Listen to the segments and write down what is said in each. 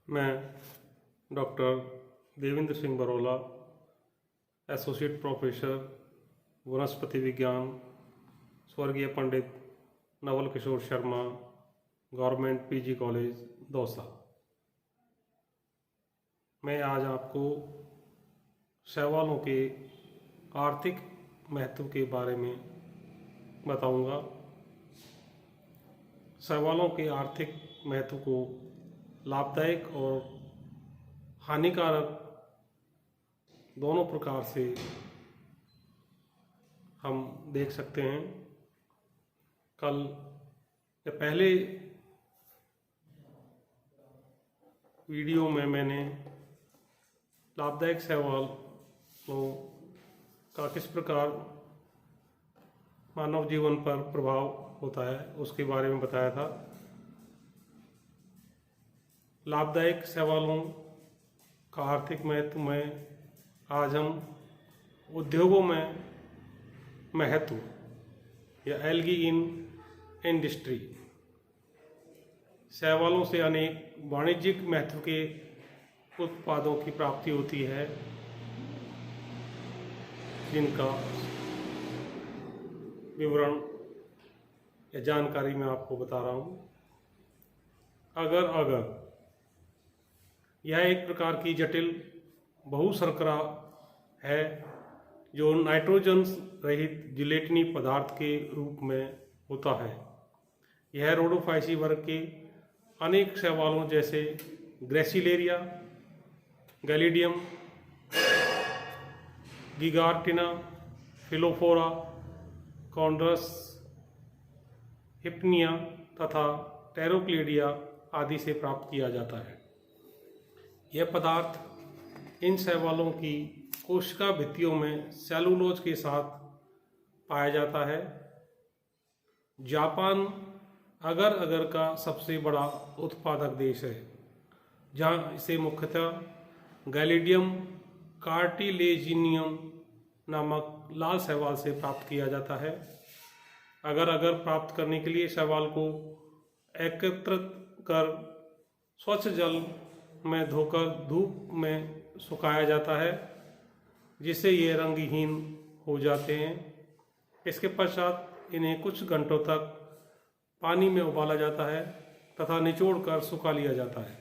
मैं doctor Devendra Singh Barola, associate professor वनस्पति विज्ञान, स्वर्गीय Pandit Naval Kishore Sharma, government PG college Dausa. मैं आज आपको शैवालों के आर्थिक महत्व के बारे में बताऊंगा। शैवालों के आर्थिक महत्व को लाभदायक और हानिकारक दोनों प्रकार से हम देख सकते हैं। कल या पहले वीडियो में मैंने लाभदायक शैवालों का किस प्रकार मानव जीवन पर प्रभाव होता है उसके बारे में बताया था। लाभदायक शैवालों का आर्थिक महत्व में आज हम उद्योगों में महत्व या एल्गी इन इंडस्ट्री, शैवालों से अनेक वाणिज्यिक महत्व के उत्पादों की प्राप्ति होती है, जिनका विवरण या जानकारी मैं आपको बता रहा हूँ। अगर यह एक प्रकार की जटिल बहुशर्करा है जो नाइट्रोजन रहित जिलेटिनी पदार्थ के रूप में होता है। यह रोडोफाइसी वर्ग के अनेक शैवालों जैसे ग्रेसिलेरिया, गैलिडियम, गिगार्टिना, फिलोफोरा, कॉन्ड्रस, हिप्निया तथा टेरोक्लेडिया आदि से प्राप्त किया जाता है। यह पदार्थ इन शैवालों की कोशिका भित्तियों में सेलुलोज के साथ पाया जाता है। जापान अगर का सबसे बड़ा उत्पादक देश है, जहाँ इसे मुख्यतः गैलिडियम कार्टिलेजिनियम नामक लाल शैवाल से प्राप्त किया जाता है। अगर प्राप्त करने के लिए शैवाल को एकत्रित कर स्वच्छ जल में धोकर धूप में सुखाया जाता है, जिससे ये रंगहीन हो जाते हैं। इसके पश्चात इन्हें कुछ घंटों तक पानी में उबाला जाता है तथा निचोड़कर सुखा लिया जाता है।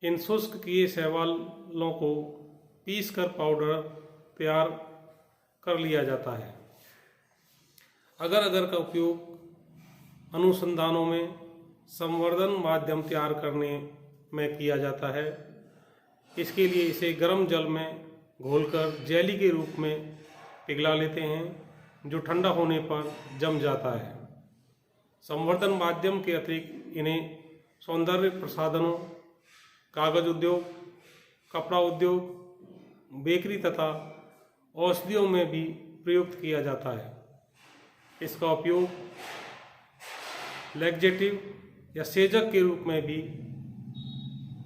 इन शुष्क किए शैवालों को पीसकर पाउडर तैयार कर लिया जाता है। अगर का उपयोग अनुसंधानों में संवर्धन माध्यम तैयार करने में किया जाता है। इसके लिए इसे गर्म जल में घोलकर जेली के रूप में पिघला लेते हैं, जो ठंडा होने पर जम जाता है। संवर्धन माध्यम के अतिरिक्त इन्हें सौंदर्य प्रसाधनों, कागज उद्योग, कपड़ा उद्योग, बेकरी तथा औषधियों में भी प्रयुक्त किया जाता है। इसका उपयोग लैक्सेटिव या सेजक के रूप में भी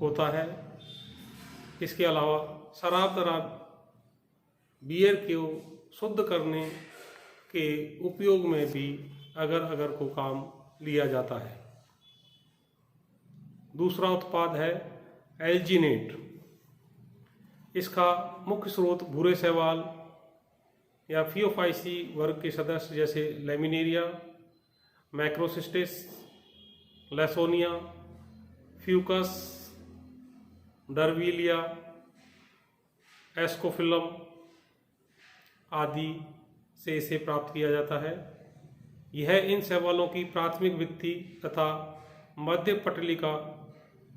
होता है। इसके अलावा शराब तथा बियर को शुद्ध करने के उपयोग में भी अगर को काम लिया जाता है। दूसरा उत्पाद है एल्जीनेट। इसका मुख्य स्रोत भूरे शैवाल या फियोफाइसी वर्ग के सदस्य जैसे लेमिनेरिया, मैक्रोसिस्टिस, लैसोनिया, फ्यूकस, डरविलिया, एस्कोफिलम आदि से इसे प्राप्त किया जाता है। यह इन शैवालों की प्राथमिक भित्ति तथा मध्य पटलिका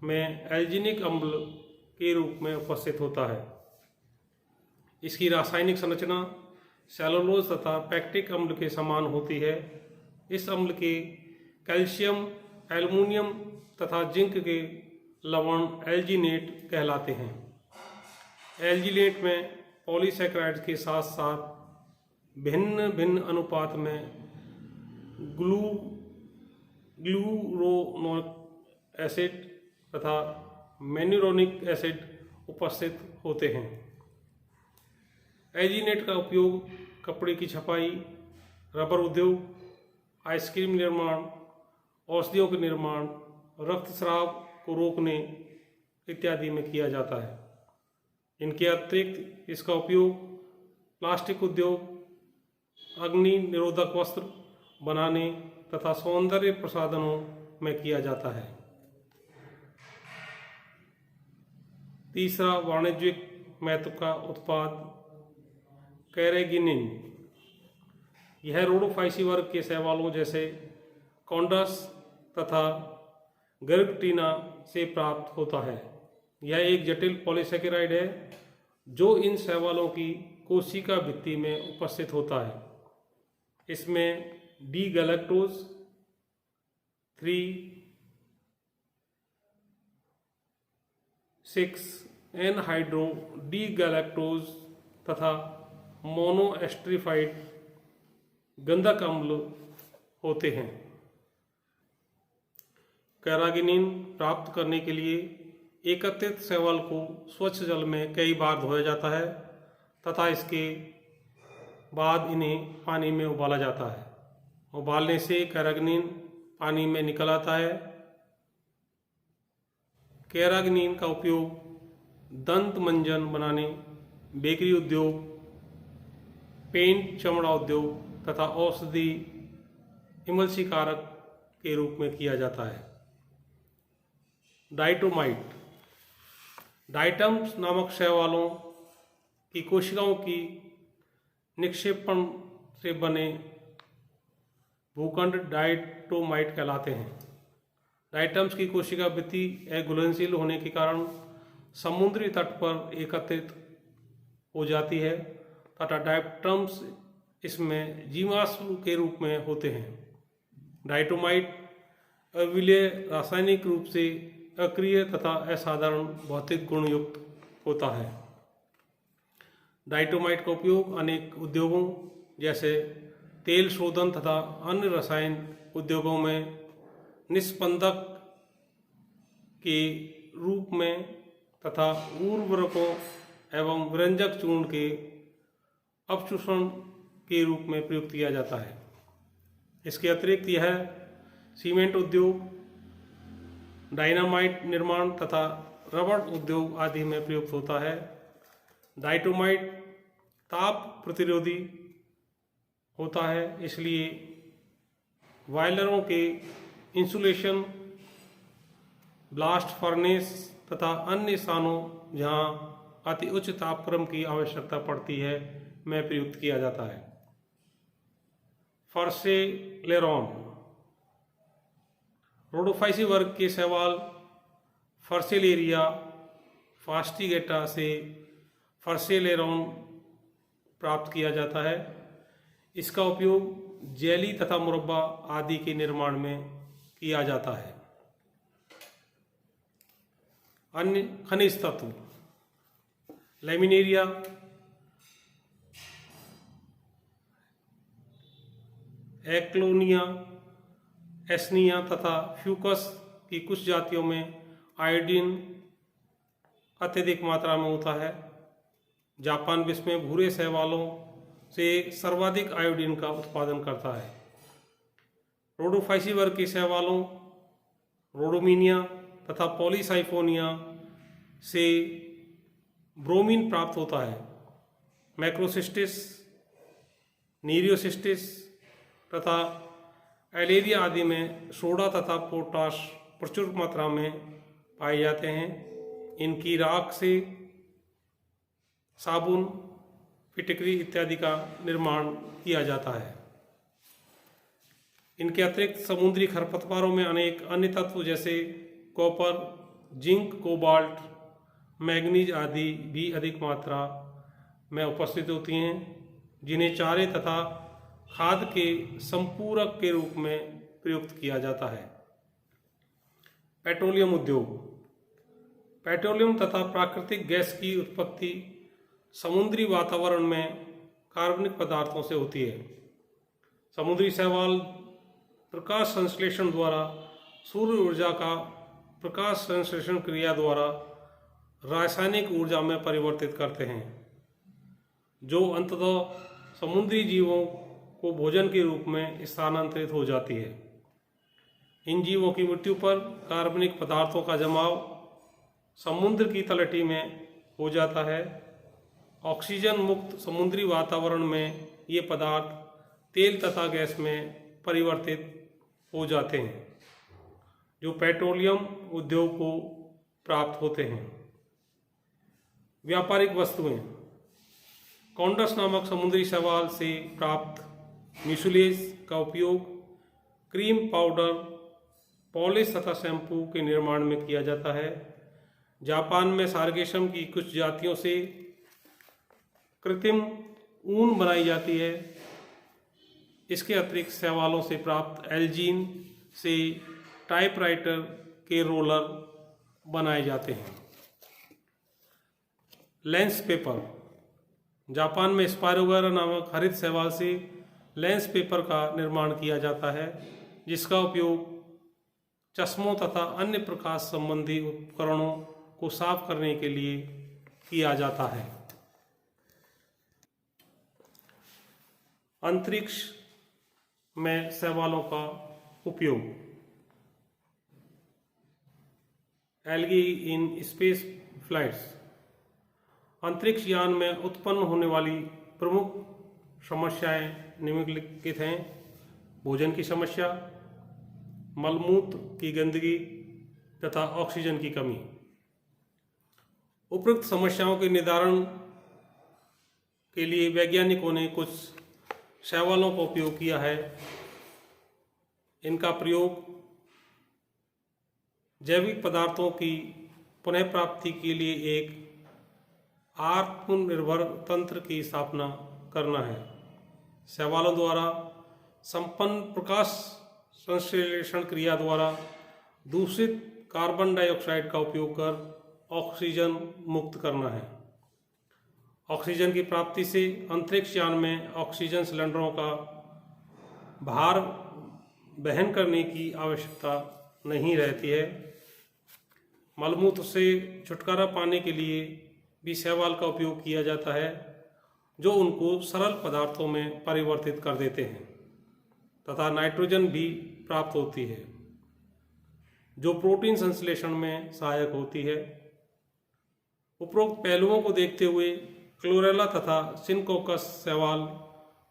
में एल्जिनिक अम्ल के रूप में उपस्थित होता है। इसकी रासायनिक संरचना सेलुलोज तथा पैक्टिक अम्ल के समान होती है। इस अम्ल के कैल्शियम, एल्युमिनियम तथा जिंक के लवण एल्जीनेट कहलाते हैं। एल्जीनेट में पॉलीसैकेराइड्स के साथ साथ भिन्न अनुपात में ग्लूरोनिक एसिड तथा मेन्यूरोनिक एसिड उपस्थित होते हैं। एल्जीनेट का उपयोग कपड़े की छपाई, रबर उद्योग, आइसक्रीम निर्माण, औषधियों के निर्माण, रक्तस्राव को रोकने इत्यादि में किया जाता है। इनके अतिरिक्त इसका उपयोग प्लास्टिक उद्योग, अग्नि निरोधक वस्त्र बनाने तथा सौंदर्य प्रसाधनों में किया जाता है। तीसरा वाणिज्यिक महत्व का उत्पाद कैरागिनिन। यह रोडोफाइसी वर्ग के शैवालों जैसे कॉन्डस तथा गर्गटीना से प्राप्त होता है। यह एक जटिल पॉलीसेकेराइड है जो इन शैवालों की कोशिका भित्ति में उपस्थित होता है। इसमें डी गैलेक्टोज 3,6 एनहाइड्रो डी गैलेक्टोज तथा मोनोएस्ट्रिफाइड गंधक अम्ल होते हैं। कैरागिनिन प्राप्त करने के लिए एकत्रित शैवाल को स्वच्छ जल में कई बार धोया जाता है तथा इसके बाद इन्हें पानी में उबाला जाता है। उबालने से कैरागिनिन पानी में निकल आता है। कैरागिनिन का उपयोग दंत मंजन बनाने, बेकरी उद्योग, पेंट चमड़ा उद्योग तथा औषधि इमल्सीकारक के रूप में किया जाता है। डाइटोमाइट। डाइटम्स नामक शैवालों की कोशिकाओं की निक्षेपण से बने भूखंड डाइटोमाइट कहलाते हैं। डाइटम्स की कोशिका भित्ति घुलनशील होने के कारण समुद्री तट पर एकत्रित हो जाती है तथा डाइटम्स इसमें जीवाश्म के रूप में होते हैं। डाइटोमाइट अविलेय रासायनिक रूप से अक्रिय तथा असाधारण भौतिक गुण युक्त होता है। डाइटोमाइट का उपयोग अनेक उद्योगों जैसे तेल शोधन तथा अन्य रसायन उद्योगों में निस्पंदक के रूप में तथा उर्वरकों एवं व्यंजक चूर्ण के अपचूषण के रूप में प्रयुक्त किया जाता है। इसके अतिरिक्त यह सीमेंट उद्योग, डायनामाइट निर्माण तथा रबड़ उद्योग आदि में प्रयुक्त होता है। डाइटोमाइट ताप प्रतिरोधी होता है, इसलिए बॉयलरों के इंसुलेशन, ब्लास्ट फर्नेस तथा अन्य स्थानों जहां अति उच्च तापक्रम की आवश्यकता पड़ती है में प्रयुक्त किया जाता है। फर्सेलेरॉन। रोडोफाइसी वर्ग के शैवाल फर्सेलेरिया फास्टिगेटा से फर्सेलेरॉन प्राप्त किया जाता है। इसका उपयोग जेली तथा मुरब्बा आदि के निर्माण में किया जाता है। अन्य खनिज तत्व लैमिनेरिया, एक्लोनिया, एस्निया तथा फ्यूकस की कुछ जातियों में आयोडीन अत्यधिक मात्रा में होता है। जापान विश्व में भूरे शैवालों से सर्वाधिक आयोडीन का उत्पादन करता है। रोडोफाइसी वर्ग के शैवालों रोडोमिनिया तथा पॉलीसाइफोनिया से ब्रोमीन प्राप्त होता है। मैक्रोसिस्टिस, नीरियोसिस्टिस तथा एलेरिया आदि में सोडा तथा पोटाश प्रचुर मात्रा में पाए जाते हैं। इनकी राख से साबुन, फिटकरी इत्यादि का निर्माण किया जाता है। इनके अतिरिक्त समुद्री खरपतवारों में अनेक अन्य तत्व जैसे कॉपर, जिंक, कोबाल्ट, मैग्नीज आदि भी अधिक मात्रा में उपस्थित होती हैं, जिन्हें चारे तथा खाद के संपूरक के रूप में प्रयुक्त किया जाता है। पेट्रोलियम उद्योग। पेट्रोलियम तथा प्राकृतिक गैस की उत्पत्ति समुद्री वातावरण में कार्बनिक पदार्थों से होती है। समुद्री शैवाल प्रकाश संश्लेषण द्वारा सूर्य ऊर्जा का प्रकाश संश्लेषण क्रिया द्वारा रासायनिक ऊर्जा में परिवर्तित करते हैं, जो अंततः समुद्री जीवों को भोजन के रूप में स्थानांतरित हो जाती है। इन जीवों की मृत्यु पर कार्बनिक पदार्थों का जमाव समुद्र की तलहटी में हो जाता है। ऑक्सीजन मुक्त समुद्री वातावरण में ये पदार्थ तेल तथा गैस में परिवर्तित हो जाते हैं, जो पेट्रोलियम उद्योग को प्राप्त होते हैं। व्यापारिक वस्तुएं। कॉन्डस नामक समुद्री शैवाल से प्राप्त म्यूसिलेज का उपयोग क्रीम, पाउडर, पॉलिश तथा शैम्पू के निर्माण में किया जाता है। जापान में सार्गेसम की कुछ जातियों से कृत्रिम ऊन बनाई जाती है। इसके अतिरिक्त शैवालों से प्राप्त एल्जीन से टाइपराइटर के रोलर बनाए जाते हैं। Lens paper. जापान में स्पाइरोगारा नामक हरित शैवाल से लेंस पेपर का निर्माण किया जाता है, जिसका उपयोग चश्मों तथा अन्य प्रकाश संबंधी उपकरणों को साफ करने के लिए किया जाता है। अंतरिक्ष में शैवालों का उपयोग। Algae in space flights. अंतरिक्ष यान में उत्पन्न होने वाली प्रमुख समस्याएं निम्नलिखित हैं। भोजन की समस्या, मलमूत्र की गंदगी तथा ऑक्सीजन की कमी। उपरोक्त समस्याओं के निदान के लिए वैज्ञानिकों ने कुछ शैवालों का उपयोग किया है। इनका प्रयोग जैविक पदार्थों की पुनः प्राप्ति के लिए एक आत्मनिर्भर तंत्र की स्थापना करना है। शैवालों द्वारा संपन्न प्रकाश संश्लेषण क्रिया द्वारा दूषित कार्बन डाइऑक्साइड का उपयोग कर ऑक्सीजन मुक्त करना है। ऑक्सीजन की प्राप्ति से अंतरिक्ष यान में ऑक्सीजन सिलेंडरों का भार वहन करने की आवश्यकता नहीं रहती है। मलमूत्र से छुटकारा पाने के लिए भी शैवाल का उपयोग किया जाता है, जो उनको सरल पदार्थों में परिवर्तित कर देते हैं तथा नाइट्रोजन भी प्राप्त होती है, जो प्रोटीन संश्लेषण में सहायक होती है। उपरोक्त पहलुओं को देखते हुए क्लोरेला तथा सिनकोकस शैवाल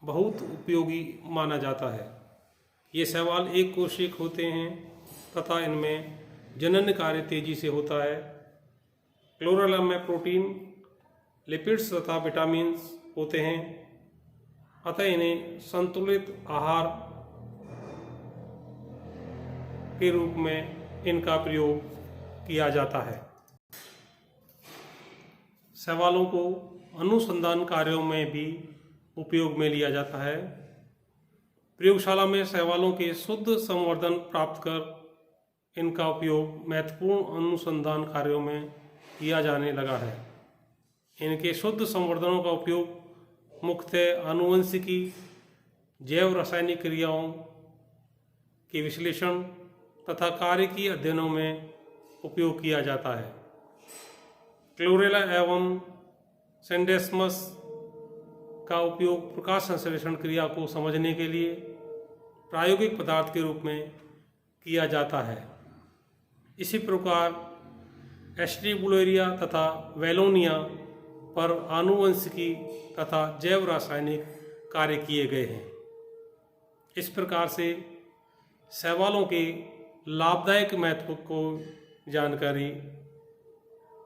बहुत उपयोगी माना जाता है। ये शैवाल एक कोशिक होते हैं तथा इनमें जनन कार्य तेजी से होता है। क्लोरेला में प्रोटीन, लिपिड्स तथा विटामिन्स होते हैं, अतः इन्हें संतुलित आहार के रूप में इनका प्रयोग किया जाता है। शैवालों को अनुसंधान कार्यों में भी उपयोग में लिया जाता है। प्रयोगशाला में शैवालों के शुद्ध संवर्धन प्राप्त कर इनका उपयोग महत्वपूर्ण अनुसंधान कार्यों में किया जाने लगा है। इनके शुद्ध संवर्धनों का उपयोग मुख्यतः आनुवंशिकी, जैव रासायनिक क्रियाओं के विश्लेषण तथा कार्यकीय अध्ययनों में उपयोग किया जाता है। क्लोरेला एवं सेंडेस्मस का उपयोग प्रकाश संश्लेषण क्रिया को समझने के लिए प्रायोगिक पदार्थ के रूप में किया जाता है। इसी प्रकार एस्ट्रीबुलेरिया तथा वेलोनिया पर आनुवंशिकी तथा जैव रासायनिक कार्य किए गए हैं। इस प्रकार से शैवालों के लाभदायक महत्व को जानकारी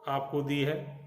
आपको दी है।